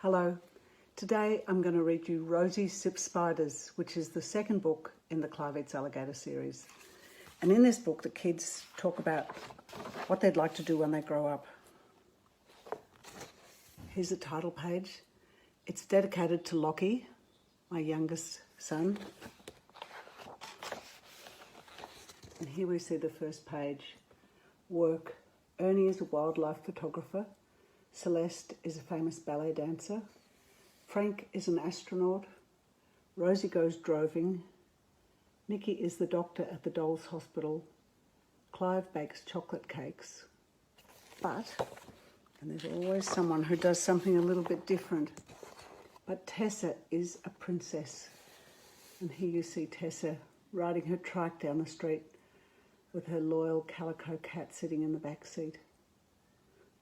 Hello. Today I'm going to read you Rosie Sips Spiders, which is the second book in the Clive Eats Alligator series. And in this book, the kids talk about what they'd like to do when they grow up. Here's the title page. It's dedicated to Lockie, my youngest son. And here we see the first page. Work. Ernie is a wildlife photographer. Celeste is a famous ballet dancer. Frank is an astronaut. Rosie goes droving. Nikki is the doctor at the Dolls Hospital. Clive bakes chocolate cakes. But, and there's always someone who does something a little bit different, but Tessa is a princess. And here you see Tessa riding her trike down the street with her loyal calico cat sitting in the back seat.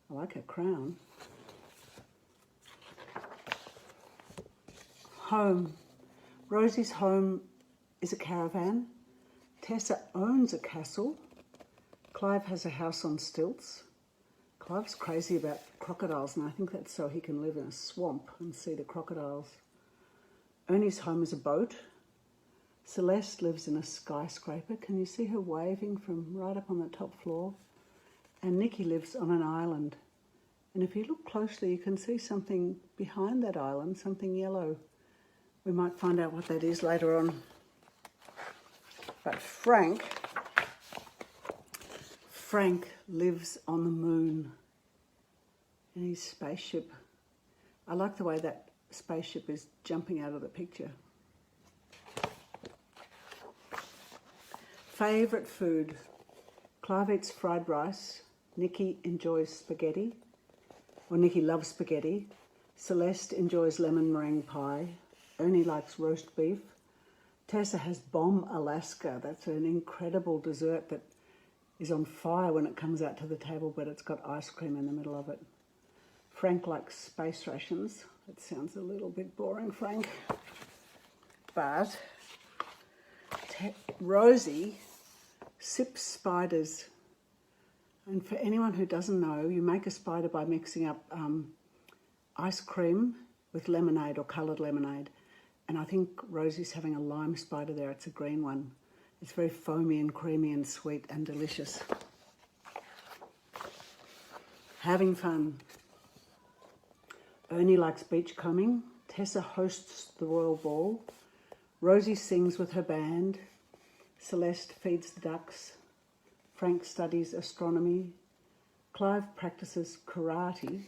I like her crown. Home. Rosie's home is a caravan. Tessa owns a castle. Clive has a house on stilts. Clive's crazy about crocodiles, and I think that's so he can live in a swamp and see the crocodiles. Ernie's home is a boat. Celeste lives in a skyscraper. Can you see her waving from right up on the top floor? And Nikki lives on an island. And if you look closely, you can see something behind that island, something yellow. We might find out what that is later on. But Frank lives on the moon in his spaceship. I like the way that spaceship is jumping out of the picture. Favourite food. Clive eats fried rice. Nikki enjoys spaghetti. Or Nikki loves spaghetti. Celeste enjoys lemon meringue pie. Ernie likes roast beef. Tessa has Bomb Alaska. That's an incredible dessert that is on fire when it comes out to the table, but it's got ice cream in the middle of it. Frank likes space rations. That sounds a little bit boring, Frank. But Rosie sips spiders. And for anyone who doesn't know, you make a spider by mixing up ice cream with lemonade or coloured lemonade. And I think Rosie's having a lime spider there. It's a green one. It's very foamy and creamy and sweet and delicious. Having fun. Ernie likes beachcombing. Tessa hosts the royal ball. Rosie sings with her band. Celeste feeds the ducks. Frank studies astronomy. Clive practices karate.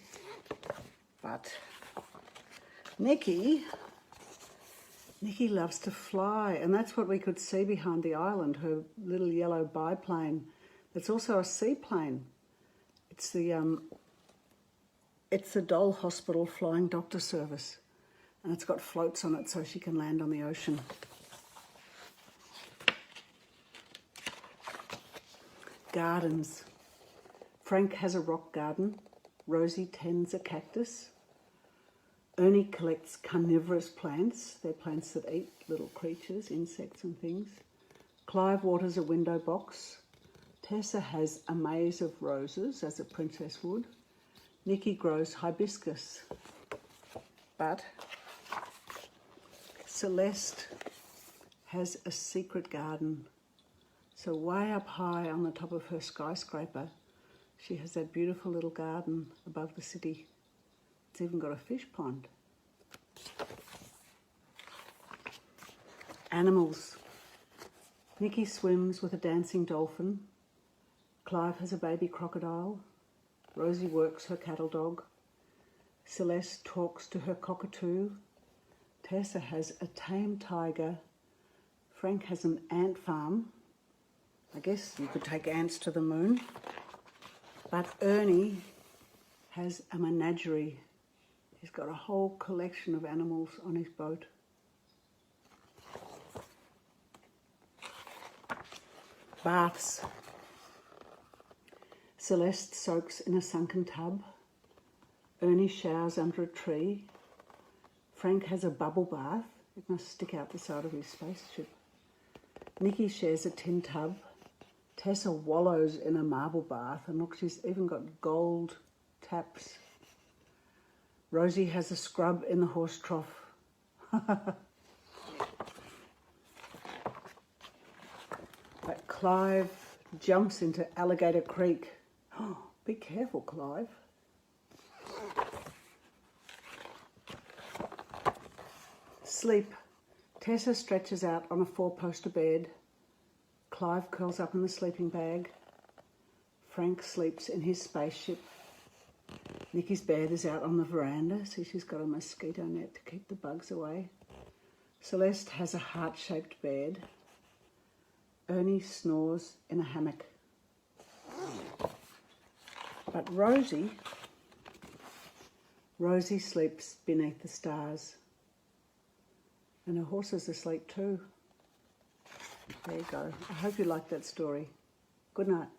But Nikki loves to fly, and that's what we could see behind the island, her little yellow biplane. It's also a seaplane. It's the Doll Hospital Flying Doctor Service, and it's got floats on it so she can land on the ocean. Gardens. Frank has a rock garden. Rosie tends a cactus. Ernie collects carnivorous plants. They're plants that eat little creatures, insects and things. Clive waters a window box. Tessa has a maze of roses, as a princess would. Nikki grows hibiscus. But Celeste has a secret garden. So way up high on the top of her skyscraper, she has that beautiful little garden above the city. It's even got a fish pond. Animals. Nikki swims with a dancing dolphin. Clive has a baby crocodile. Rosie works her cattle dog. Celeste talks to her cockatoo. Tessa has a tame tiger. Frank has an ant farm. I guess you could take ants to the moon. But Ernie has a menagerie. He's got a whole collection of animals on his boat. Baths. Celeste soaks in a sunken tub. Ernie showers under a tree. Frank has a bubble bath. It must stick out the side of his spaceship. Nikki shares a tin tub. Tessa wallows in a marble bath, and look, she's even got gold taps. Rosie has a scrub in the horse trough. But Clive jumps into Alligator Creek. Oh, be careful, Clive. Sleep. Tessa stretches out on a four-poster bed. Clive curls up in the sleeping bag. Frank sleeps in his spaceship. Nikki's bed is out on the veranda, so she's got a mosquito net to keep the bugs away. Celeste has a heart-shaped bed. Ernie snores in a hammock. But Rosie sleeps beneath the stars. And her horse is asleep too. There you go. I hope you liked that story. Good night.